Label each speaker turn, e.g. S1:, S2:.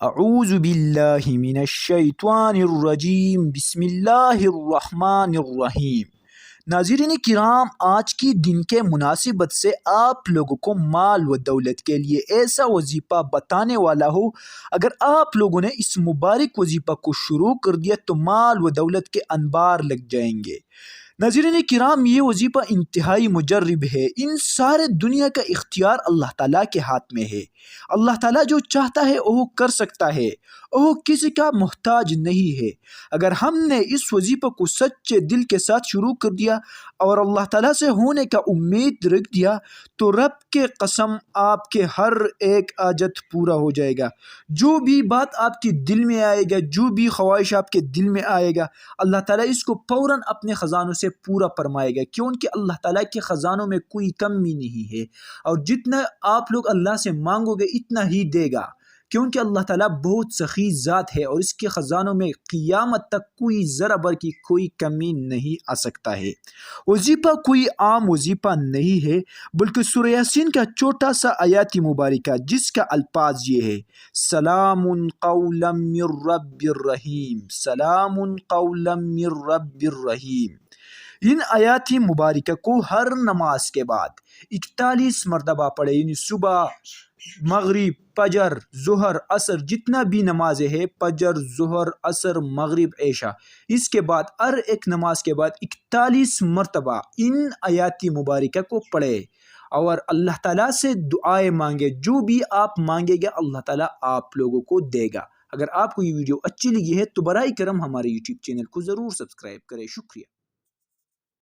S1: اعوذ باللہ من الشیطان الرجیم، بسم اللہ الرحمن الرحیم۔ ناظرین کرام، آج کی دن کے مناسبت سے آپ لوگوں کو مال و دولت کے لیے ایسا وظیفہ بتانے والا ہو، اگر آپ لوگوں نے اس مبارک وظیفہ کو شروع کر دیا تو مال و دولت کے انبار لگ جائیں گے۔ ناظرین کرام، یہ وظیفہ انتہائی مجرب ہے۔ ان سارے دنیا کا اختیار اللہ تعالیٰ کے ہاتھ میں ہے۔ اللہ تعالیٰ جو چاہتا ہے وہ کر سکتا ہے، وہ کسی کا محتاج نہیں ہے۔ اگر ہم نے اس وظیفہ کو سچے دل کے ساتھ شروع کر دیا اور اللہ تعالیٰ سے ہونے کا امید رکھ دیا تو رب کے قسم آپ کے ہر ایک حاجت پورا ہو جائے گا۔ جو بھی بات آپ کے دل میں آئے گا، جو بھی خواہش آپ کے دل میں آئے گا، اللہ تعالیٰ اس کو فوراً اپنے خزانوں سے پورا فرمائے گا، کیونکہ اللہ تعالیٰ کے خزانوں میں کوئی کمی نہیں ہے، اور جتنا آپ لوگ اللہ سے مانگو گے اتنا ہی دے گا، کیونکہ اللہ تعالیٰ بہت سخی ذات ہے اور اس کے خزانوں میں قیامت تک کوئی ذرہ بھر کی کوئی کمی نہیں آ سکتا ہے۔ وظیفہ کوئی عام وظیفہ نہیں ہے، بلکہ سورہ یاسین کا چھوٹا سا آیات مبارکہ جس کا الفاظ یہ ہے: سلام قولا من رب الرحیم، سلام قولا من رب الرحیم۔ ان آیات مبارکہ کو ہر نماز کے بعد 41 مرتبہ پڑھے، یعنی صبح، مغرب، فجر، ظہر، عصر، جتنا بھی نمازیں ہیں، فجر، ظہر، عصر، مغرب، عشاء، اس کے بعد ہر ایک نماز کے بعد 41 مرتبہ ان آیات مبارکہ کو پڑھے اور اللہ تعالیٰ سے دعائیں مانگے۔ جو بھی آپ مانگے گا اللہ تعالیٰ آپ لوگوں کو دے گا۔ اگر آپ کو یہ ویڈیو اچھی لگی ہے تو برائے کرم ہمارے یوٹیوب چینل کو ضرور سبسکرائب کریں۔ شکریہ۔